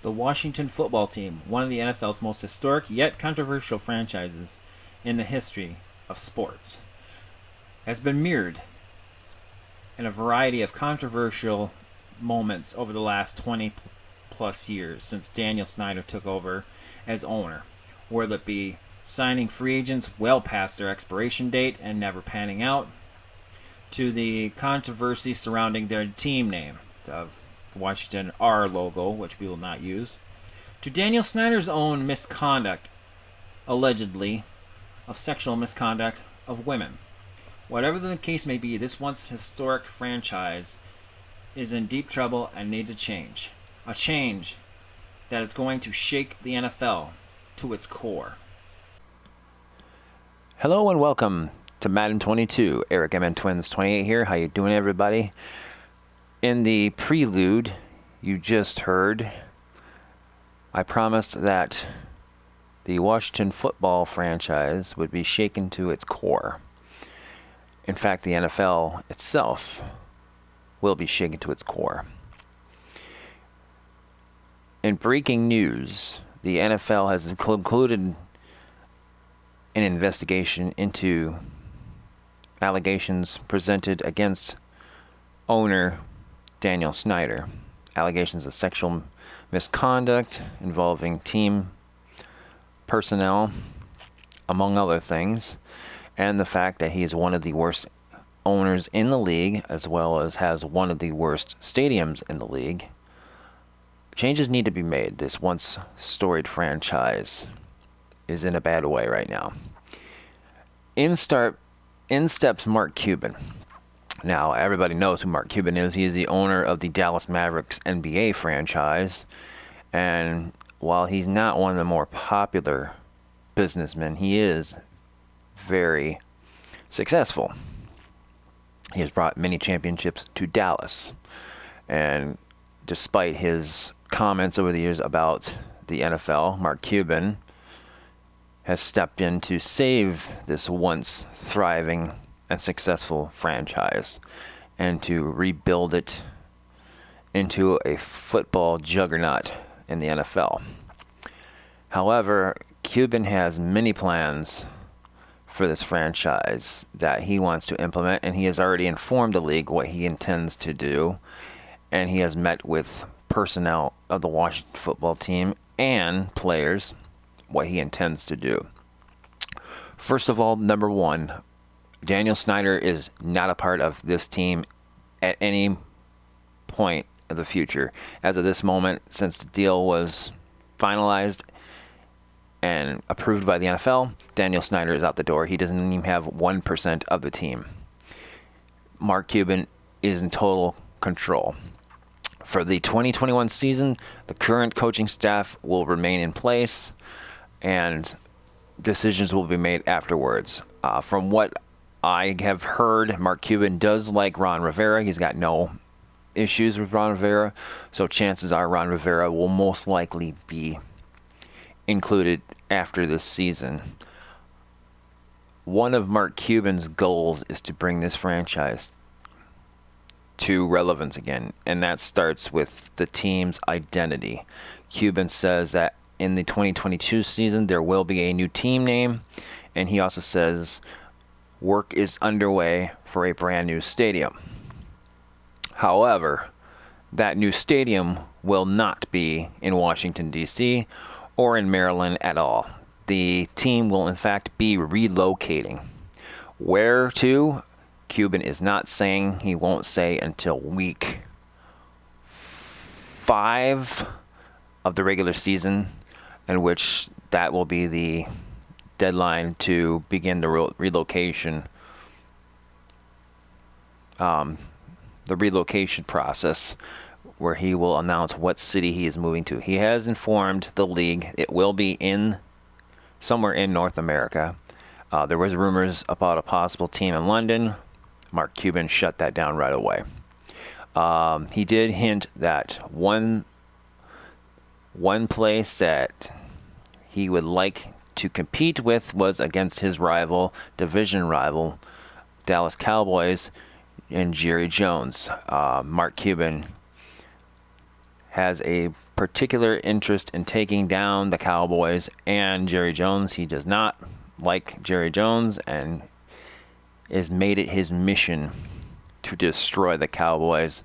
The Washington football team, one of the NFL's most historic yet controversial franchises in the history of sports, has been mirrored in a variety of controversial moments over the last 20 plus years since Daniel Snyder took over as owner, whether it be signing free agents well past their expiration date and never panning out, to the controversy surrounding their team name, the Washington R logo, which we will not use, to Daniel Snyder's own misconduct, allegedly, of sexual misconduct of women. Whatever the case may be, this once historic franchise is in deep trouble and needs a change. A change that is going to shake the NFL to its core. Hello and welcome to Madden 22. Eric MN Twins 28 here. How you doing, everybody? In the prelude you just heard, I promised that the Washington football franchise would be shaken to its core. In fact, the NFL itself will be shaken to its core. In breaking news, the NFL has concluded an investigation into allegations presented against owner Daniel Snyder. Allegations of sexual misconduct involving team personnel, among other things, and the fact that he is one of the worst owners in the league, as well as has one of the worst stadiums in the league. Changes need to be made. This once storied franchise is in a bad way right now. In steps Mark Cuban. Now, everybody knows who Mark Cuban is. He is the owner of the Dallas Mavericks NBA franchise. And while he's not one of the more popular businessmen, he is very successful. He has brought many championships to Dallas. And despite his comments over the years about the NFL, Mark Cuban has stepped in to save this once thriving and successful franchise and to rebuild it into a football juggernaut in the NFL. However, Cuban has many plans for this franchise that he wants to implement, and he has already informed the league what he intends to do, and he has met with personnel of the Washington football team and players what he intends to do. First of all, number one, Daniel Snyder is not a part of this team at any point of the future. As of this moment, since the deal was finalized and approved by the NFL, Daniel Snyder is out the door. He doesn't even have 1% of the team. Mark Cuban is in total control. For the 2021 season, the current coaching staff will remain in place, and decisions will be made afterwards. From what I have heard, Mark Cuban does like Ron Rivera. He's got no issues with Ron Rivera, so chances are Ron Rivera will most likely be included after this season. One of Mark Cuban's goals is to bring this franchise to relevance again, and that starts with the team's identity. Cuban says that in the 2022 season there will be a new team name, and he also says work is underway for a brand new stadium. However, that new stadium will not be in Washington, D.C. or in Maryland at all. The team will in fact be relocating. Where to? Cuban is not saying. He won't say until week 5 of the regular season, in which that will be the deadline to begin the relocation process, where he will announce what city he is moving to. He has informed the league it will be in somewhere in North America. There was rumors about a possible team in London. Mark Cuban shut that down right away. He did hint that one place that he would like to compete with was against his division rival, Dallas Cowboys, and Jerry Jones. Mark Cuban has a particular interest in taking down the Cowboys and Jerry Jones. He does not like Jerry Jones and has made it his mission to destroy the Cowboys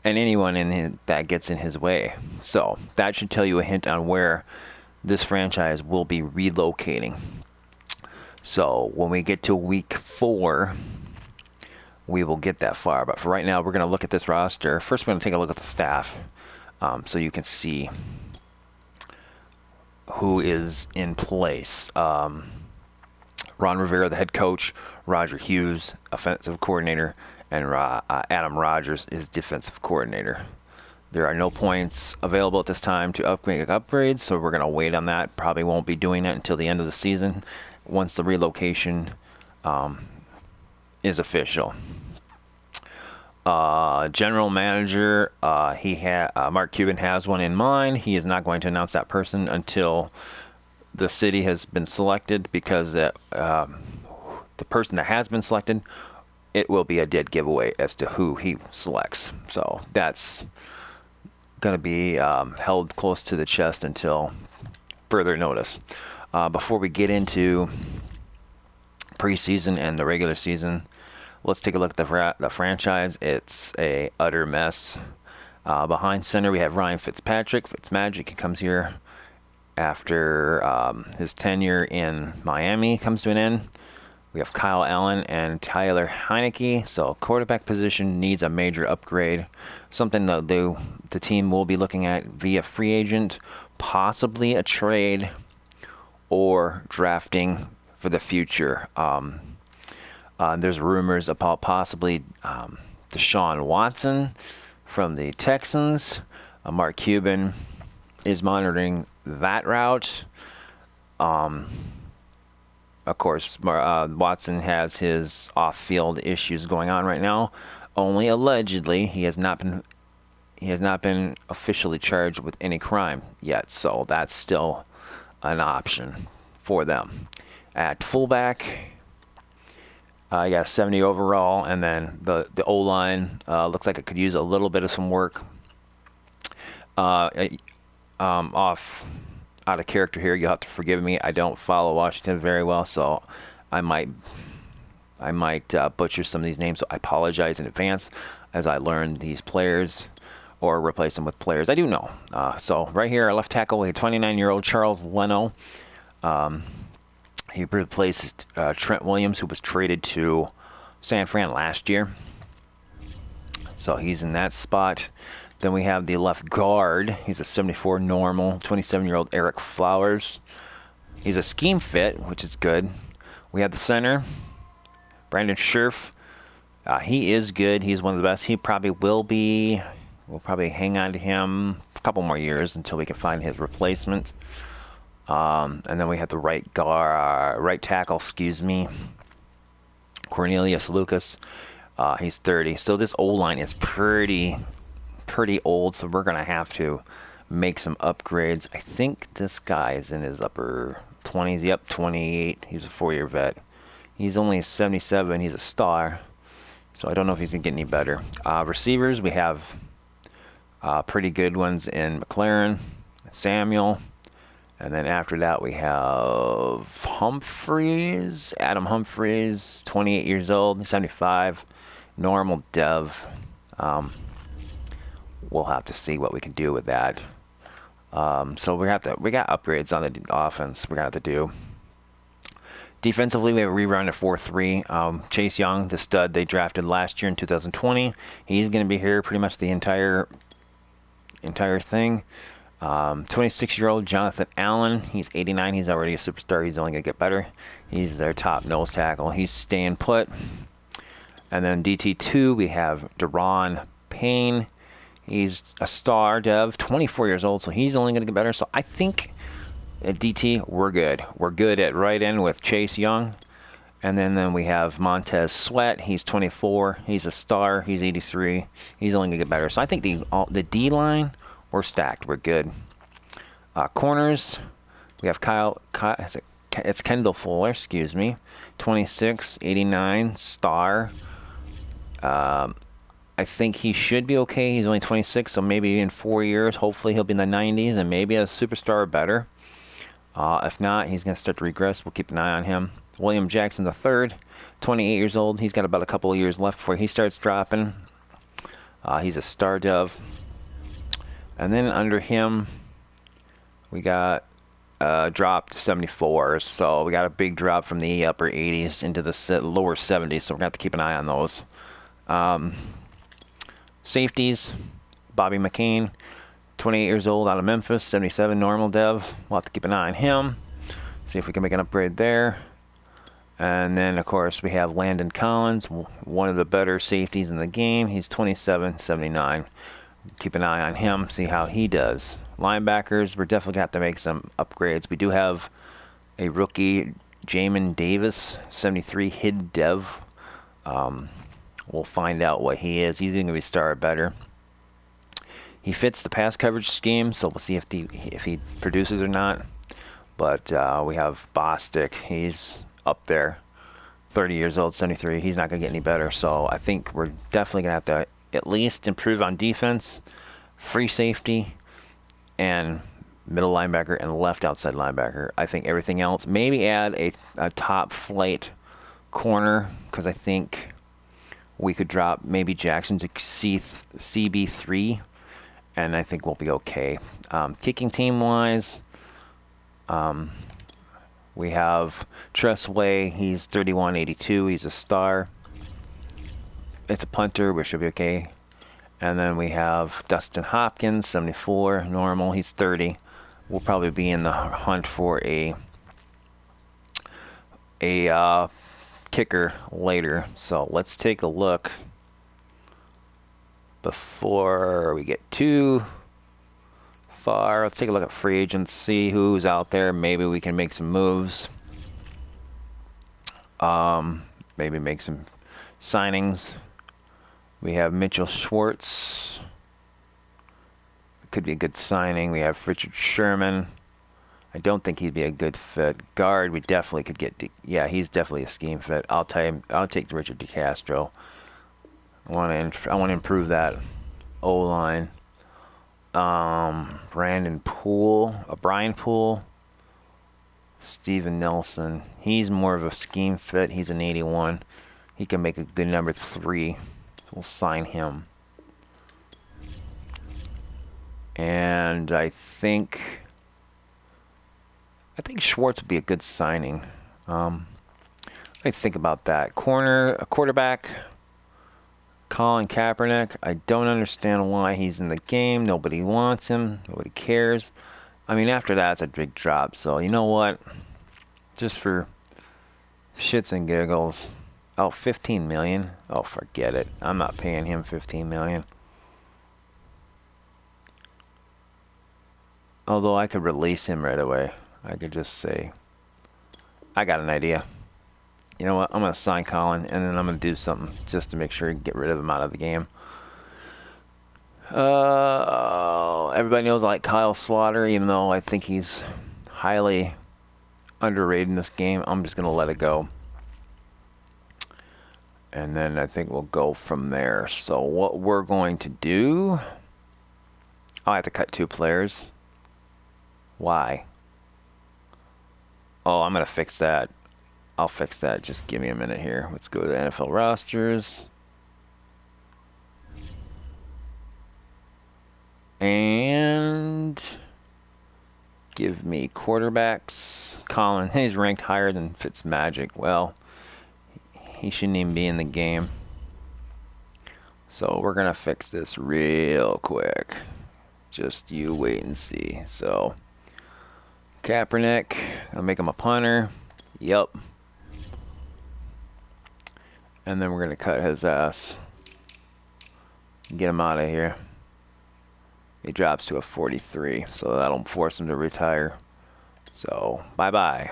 and anyone that gets in his way. So that should tell you a hint on where this franchise will be relocating. So when we get to week 4, we will get that far. But for right now, we're going to look at this roster. First, we're going to take a look at the staff so you can see who is in place. Ron Rivera, the head coach, Roger Hughes, offensive coordinator, and Adam Rodgers is defensive coordinator. There are no points available at this time to make upgrades, so we're going to wait on that. Probably won't be doing that until the end of the season once the relocation is official. General manager, Mark Cuban has one in mind. He is not going to announce that person until the city has been selected, because the person that has been selected, it will be a dead giveaway as to who he selects. So that's going to be held close to the chest until further notice. Before we get into preseason and the regular season, let's take a look at the franchise. It's a utter mess. Behind center, we have Ryan Fitzmagic. He comes here after his tenure in Miami comes to an end. We have Kyle Allen and Tyler Heineke. So quarterback position needs a major upgrade. Something that the team will be looking at via free agent, possibly a trade, or drafting for the future. There's rumors about possibly Deshaun Watson from the Texans. Mark Cuban is monitoring that route. Of course, Watson has his off-field issues going on right now. Only allegedly. He has not been officially charged with any crime yet, so that's still an option for them. At fullback, you got 70 overall, and then the O-line looks like it could use a little bit of some work. Out of character here, you'll have to forgive me. I don't follow Washington very well, so I might butcher some of these names, so I apologize in advance as I learn these players or replace them with players I do know. So right here, our left tackle, we have 29-year-old Charles Leno. He replaced Trent Williams, who was traded to San Fran last year. So he's in that spot. Then we have the left guard. He's a 74 normal, 27-year-old Eric Flowers. He's a scheme fit, which is good. We have the center, Brandon Scherf. He is good. He's one of the best. He probably will be. We'll probably hang on to him a couple more years until we can find his replacement. And then we have the right tackle, Cornelius Lucas. He's 30. So this O-line is pretty old, so we're going to have to make some upgrades. I think this guy is in his upper 20s. Yep, 28. He's a 4-year vet. He's only 77. He's a star. So I don't know if he's going to get any better. Receivers, we have pretty good ones in McLaren, Samuel. And then after that, we have Humphreys, Adam Humphreys, 28 years old, 75, normal dev. We'll have to see what we can do with that. So we got upgrades on the offense we're going to have to do. Defensively, we have a rerun at 4-3. Chase Young, the stud they drafted last year in 2020. He's going to be here pretty much the entire thing. 26-year-old Jonathan Allen. He's 89. He's already a superstar. He's only going to get better. He's their top nose tackle. He's staying put. And then DT2, we have Deron Payne. He's a star dev, 24 years old, so he's only going to get better. So I think at DT, we're good. We're good at right end with Chase Young. And then we have Montez Sweat. He's 24. He's a star. He's 83. He's only going to get better. So I think the D-line, we're stacked. We're good. Corners, we have it's Kendall Fuller, 26, 89, star. I think he should be okay. He's only 26, so maybe in 4 years, hopefully he'll be in the 90s and maybe a superstar or better. If not, he's going to start to regress. We'll keep an eye on him. William Jackson III, 28 years old. He's got about a couple of years left before he starts dropping. He's a star dove. And then under him, we got dropped 74. So we got a big drop from the upper 80s into the lower 70s. So we're going to have to keep an eye on those. Safeties, Bobby McCain, 28 years old, out of Memphis, 77 normal dev. We'll have to keep an eye on him. See if we can make an upgrade there. And then, of course, we have Landon Collins, one of the better safeties in the game. He's 27, 79. Keep an eye on him, see how he does. Linebackers, we're definitely going to have to make some upgrades. We do have a rookie, Jamin Davis, 73, hid dev. We'll find out what he is. He's going to be star or better. He fits the pass coverage scheme, so we'll see if he produces or not. But we have Bostic. He's up there, 30 years old, 73. He's not going to get any better. So I think we're definitely going to have to at least improve on defense, free safety, and middle linebacker and left outside linebacker. I think everything else, maybe add a top flight corner, because I think we could drop maybe Jackson to CB3, and I think we'll be okay. Kicking team-wise, we have Tressway. He's 31, 82. He's a star. It's a punter. We should be okay. And then we have Dustin Hopkins, 74, normal. He's 30. We'll probably be in the hunt for a kicker later. So let's take a look before we get too far. Let's take a look at free agents, see who's out there. Maybe we can make some moves. Maybe make some signings. We have Mitchell Schwartz. Could be a good signing. We have Richard Sherman. I don't think he'd be a good fit. Guard, we definitely could get. Yeah, he's definitely a scheme fit. I'll take Richard DeCastro. I want to improve that O-line. Brian Poole, Steven Nelson. He's more of a scheme fit. He's an 81. He can make a good number 3. We'll sign him. And I think Schwartz would be a good signing. I think about that. A quarterback, Colin Kaepernick. I don't understand why he's in the game. Nobody wants him. Nobody cares. I mean, after that, it's a big drop. So, you know what? Just for shits and giggles. Oh, $15 million? Oh, forget it. I'm not paying him $15 million. Although I could release him right away. I could just say, I got an idea. You know what? I'm going to sign Colin, and then I'm going to do something just to make sure you get rid of him out of the game. Everybody knows I like Kyle Slaughter, even though I think he's highly underrated in this game. I'm just going to let it go. And then I think we'll go from there. So what we're going to do... I have to cut 2 players. Why? Oh, I'm going to fix that. I'll fix that. Just give me a minute here. Let's go to the NFL rosters. And give me quarterbacks. Colin, he's ranked higher than Fitzmagic. Well, he shouldn't even be in the game. So we're going to fix this real quick. Just you wait and see. So, Kaepernick, I'll make him a punter. Yep. And then we're going to cut his ass. Get him out of here. He drops to a 43, so that'll force him to retire. So, bye-bye.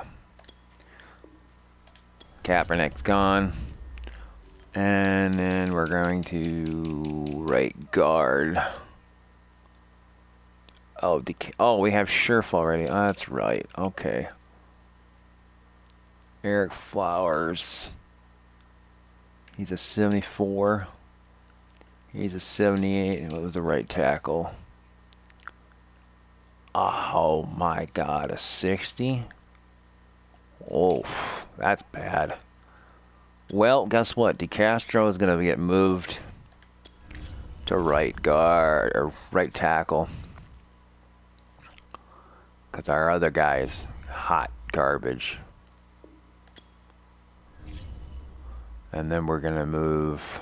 Kaepernick's gone. And then we're going to right guard. Oh, we have Scherf already. Oh, that's right. Okay. Eric Flowers. He's a 74. He's a 78. What was the right tackle? Oh my God, a 60? Oh, that's bad. Well, guess what? DeCastro is going to get moved to right guard or right tackle because our other guy's hot garbage. And then we're going to move.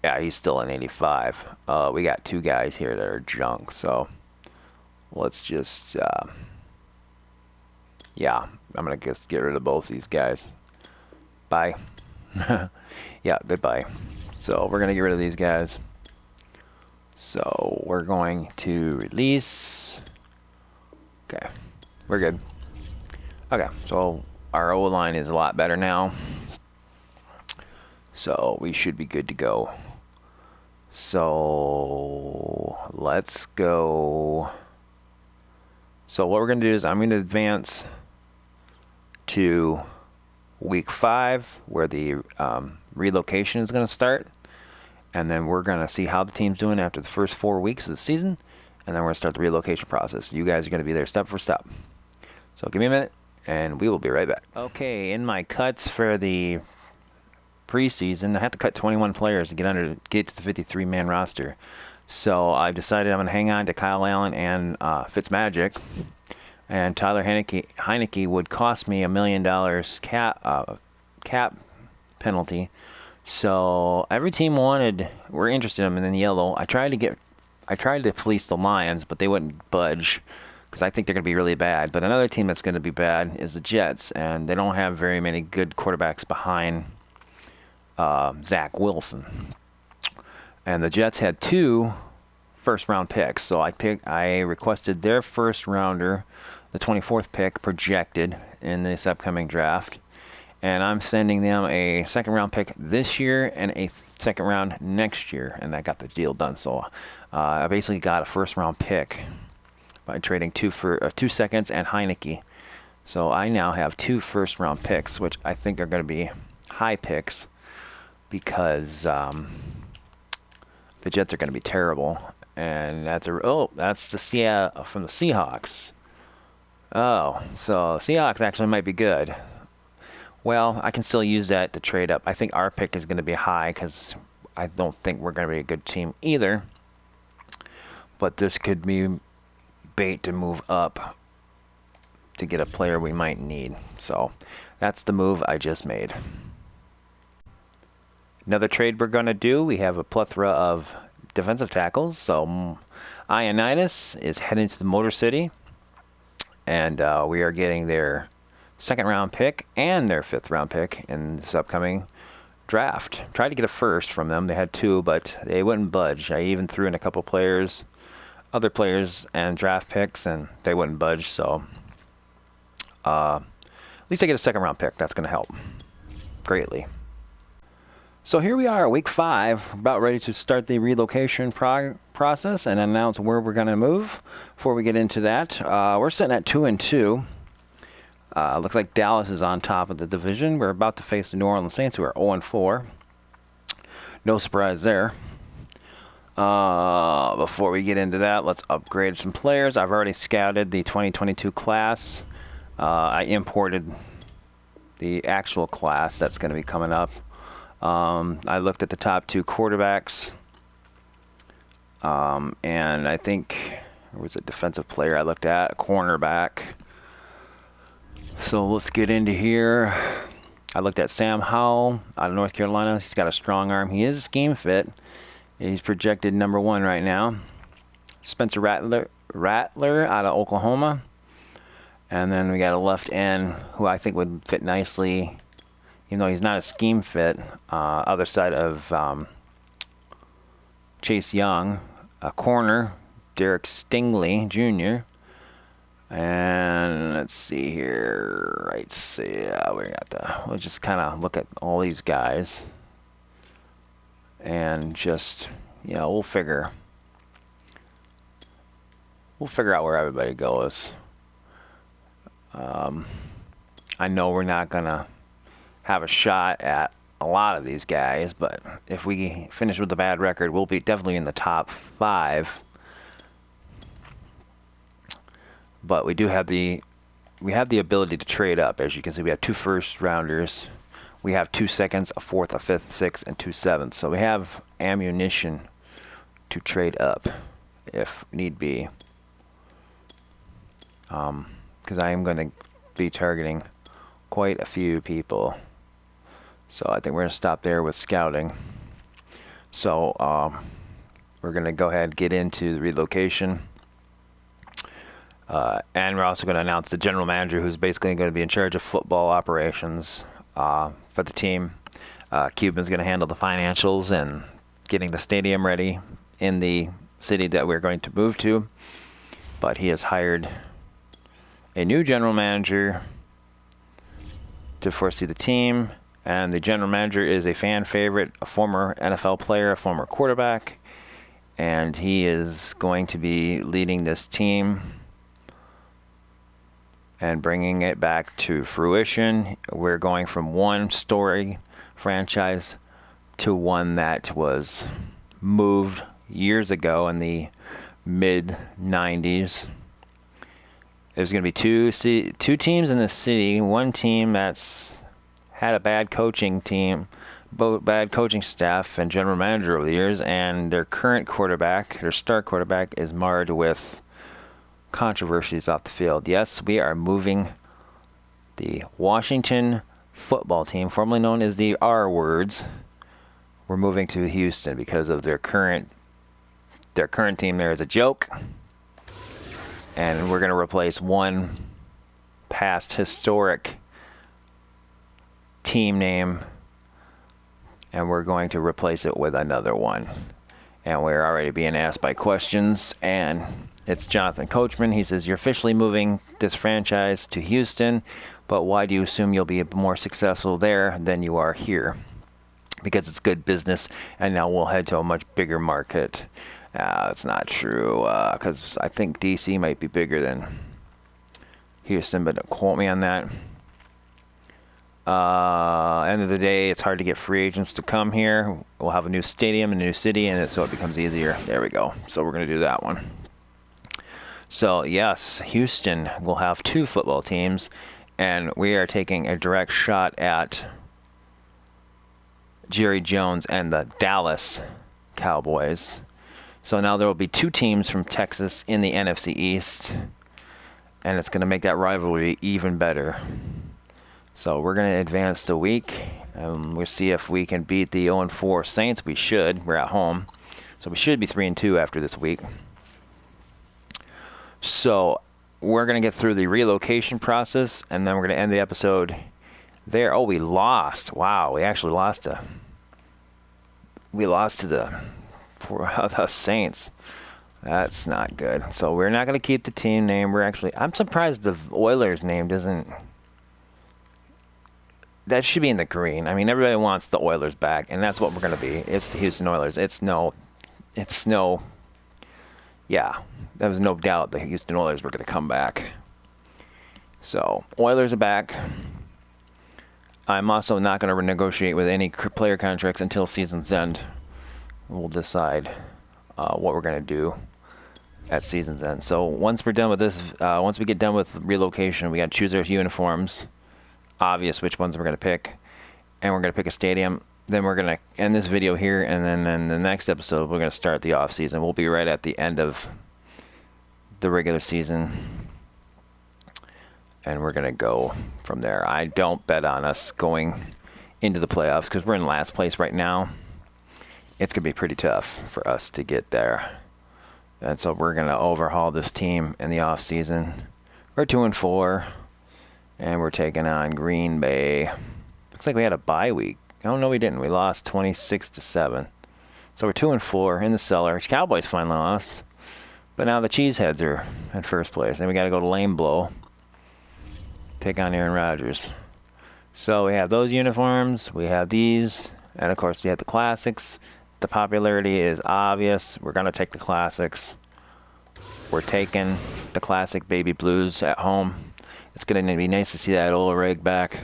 Yeah, he's still an 85. We got two guys here that are junk, so let's just, yeah, I'm going to just get rid of both these guys. Bye. Yeah, goodbye. So we're going to get rid of these guys. So we're going to release. Okay, we're good. Okay, so our O-line is a lot better now. So we should be good to go. So let's go. So what we're going to do is I'm going to advance to week 5 where the relocation is going to start. And then we're going to see how the team's doing after the first 4 weeks of the season. And then we're going to start the relocation process. You guys are going to be there step for step. So give me a minute and we will be right back. Okay, in my cuts for the preseason, I have to cut 21 players to get to the 53-man roster. So I've decided I'm going to hang on to Kyle Allen and Fitzmagic. And Tyler Heineke would cost me $1 million cap penalty. So every team we're interested in him in yellow. I tried to fleece the Lions, but they wouldn't budge because I think they're going to be really bad. But another team that's going to be bad is the Jets, and they don't have very many good quarterbacks behind Zach Wilson. And the Jets had 2 first-round picks, so I requested their first rounder, the 24th pick, projected in this upcoming draft. And I'm sending them a second-round pick this year and a second round next year, and I got the deal done. So I basically got a first-round pick by trading 2 seconds and Heineke. So I now have 2 first-round picks, which I think are going to be high picks because the Jets are going to be terrible. And that's the Seattle from the Seahawks. Oh, so Seahawks actually might be good. Well, I can still use that to trade up. I think our pick is going to be high because I don't think we're going to be a good team either. But this could be bait to move up to get a player we might need. So that's the move I just made. Another trade we're going to do, we have a plethora of defensive tackles. So Ioannidis is heading to the Motor City. And we are getting their second-round pick and their fifth-round pick in this upcoming draft. Tried to get a first from them. They had 2, but they wouldn't budge. I even threw in a couple players, other players, and draft picks, and they wouldn't budge. So at least I get a second-round pick. That's going to help greatly. So here we are, week 5, about ready to start the relocation process and announce where we're going to move. Before we get into that, we're sitting at 2-2. Looks like Dallas is on top of the division. We're about to face the New Orleans Saints, who are 0-4. No surprise there. Before we get into that, let's upgrade some players. I've already scouted the 2022 class. I imported the actual class that's going to be coming up. I looked at the top 2 quarterbacks. And I think there was a defensive player I looked at, a cornerback. So let's get into here. I looked at Sam Howell out of North Carolina. He's got a strong arm. He is a scheme fit. He's projected number 1 right now. Spencer Rattler out of Oklahoma. And then we got a left end who I think would fit nicely, even though he's not a scheme fit. Other side of Chase Young. A corner, Derek Stingley Jr. And let's see here. Right, so yeah, we'll just kind of look at all these guys. And just, we'll figure out where everybody goes. I know we're not going to have a shot at a lot of these guys, but if we finish with a bad record, we'll be definitely in the top 5. But we have the ability to trade up. As you can see, we have 2 first rounders. We have 2 seconds, a fourth, a fifth, sixth, and 2 sevenths. So we have ammunition to trade up if need be. Because I am going to be targeting quite a few people. So I think we're going to stop there with scouting. So we're going to go ahead and get into the relocation. And we're also going to announce the general manager, who's basically going to be in charge of football operations for the team. Cuban's going to handle the financials and getting the stadium ready in the city that we're going to move to. But he has hired a new general manager to foresee the team. And the general manager is a fan favorite, a former NFL player, a former quarterback. And he is going to be leading this team and bringing it back to fruition. We're going from one story franchise to one that was moved years ago in the mid 90s. There's going to be two teams in the city. One team that's had a bad coaching staff and general manager over the years, and their current quarterback, their star quarterback, is marred with controversies off the field. Yes, we are moving the Washington football team, formerly known as the R Words. We're moving to Houston because of their current team there is a joke. And we're going to replace one past historic team name, and we're going to replace it with another one. And we're already being asked by questions, and it's Jonathan Coachman. He says, you're officially moving this franchise to Houston, but why do you assume you'll be more successful there than you are here? Because it's good business, and now we'll head to a much bigger market. It's not true, because I think DC might be bigger than Houston, but don't quote me on that. End of the day, it's hard to get free agents to come here. We'll have a new stadium, a new city, and so it becomes easier. There we go. So we're going to do that one. So yes, Houston will have 2 football teams, and we are taking a direct shot at Jerry Jones and the Dallas Cowboys. So now there will be 2 teams from Texas in the NFC East, and it's going to make that rivalry even better. So we're going to advance the week, and we'll see if we can beat the 0-4 Saints. We should. We're at home. So we should be 3-2 after this week. So we're going to get through the relocation process, and then we're going to end the episode there. Oh, we lost. Wow, we actually lost to the Saints. That's not good. So we're not going to keep the team name. I'm surprised the Oilers name doesn't. That should be in the green. I mean, everybody wants the Oilers back, and that's what we're going to be. It's the Houston Oilers. Yeah, there was no doubt the Houston Oilers were going to come back. So Oilers are back. I'm also not going to renegotiate with any player contracts until season's end. We'll decide what we're going to do at season's end. So once we're done with this, once we get done with relocation, we got to choose our uniforms. Obvious which ones we're going to pick. And we're going to pick a stadium. Then we're going to end this video here, and then in the next episode, we're going to start the off season. We'll be right at the end of the regular season, and we're going to go from there. I don't bet on us going into the playoffs because we're in last place right now. It's going to be pretty tough for us to get there. And so we're going to overhaul this team in the off season. We're 2-4, and we're taking on Green Bay. Looks like we had a bye week. Oh, no, we didn't. We lost 26-7. So we're 2-4 in the cellar. Cowboys finally lost. But now the Cheeseheads are in first place. Then we got to go to Lame Blow. Take on Aaron Rodgers. So we have those uniforms. We have these. And, of course, we have the classics. The popularity is obvious. We're going to take the classics. We're taking the classic baby blues at home. It's going to be nice to see that old rig back.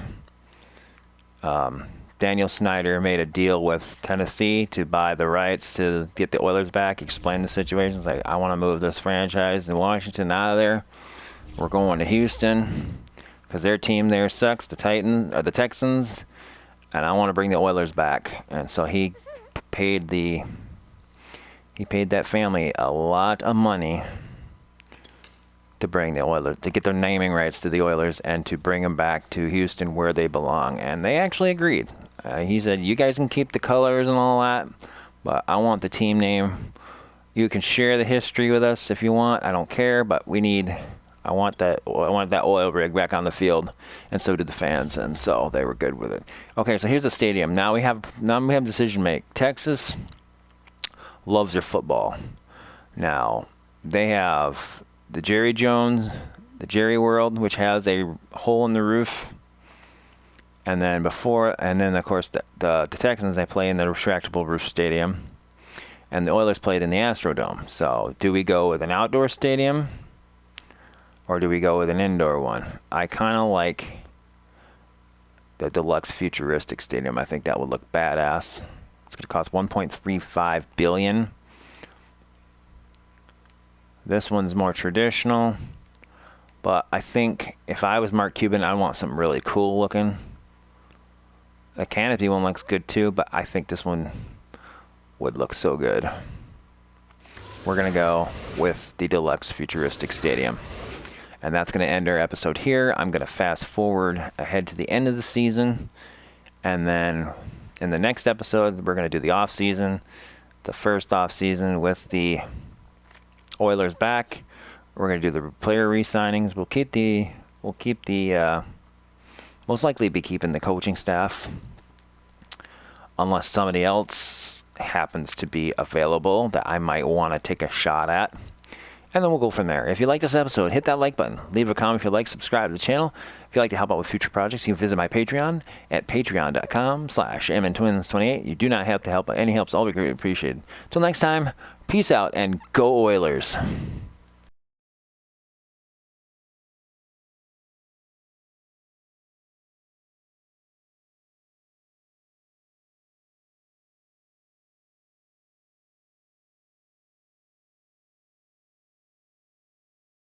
Daniel Snyder made a deal with Tennessee to buy the rights to get the Oilers back. Explain the situation. It's like, I want to move this franchise in Washington out of there. We're going to Houston because their team there sucks, the Texans, and I want to bring the Oilers back. And so he paid that family a lot of money to bring the Oilers, to get their naming rights to the Oilers and to bring them back to Houston where they belong. And they actually agreed. He said, you guys can keep the colors and all that, but I want the team name. You can share the history with us if you want. I don't care, but I want that oil rig back on the field. And so did the fans, and so they were good with it. Okay, so here's the stadium. Now we have decision to make. Texas loves their football. Now, they have the Jerry World, which has a hole in the roof. And then of course the Texans, they play in the retractable roof stadium. And the Oilers played in the Astrodome. So do we go with an outdoor stadium or do we go with an indoor one? I kind of like the deluxe futuristic stadium. I think that would look badass. It's going to cost $1.35 billion. This one's more traditional. But I think if I was Mark Cuban, I'd want something really cool looking. The canopy one looks good too, but I think this one would look so good. We're going to go with the deluxe futuristic stadium. And that's going to end our episode here. I'm going to fast forward ahead to the end of the season. And then in the next episode, we're going to do the off season. The first off season with the Oilers back. We're going to do the player re-signings. We'll keep the most likely be keeping the coaching staff unless somebody else happens to be available that I might want to take a shot at. And then we'll go from there. If you like this episode, hit that like button. Leave a comment if you like. Subscribe to the channel. If you'd like to help out with future projects, you can visit my Patreon at patreon.com/MNTwins28. You do not have to help. Any help's all be greatly appreciated. Until next time, peace out and go Oilers.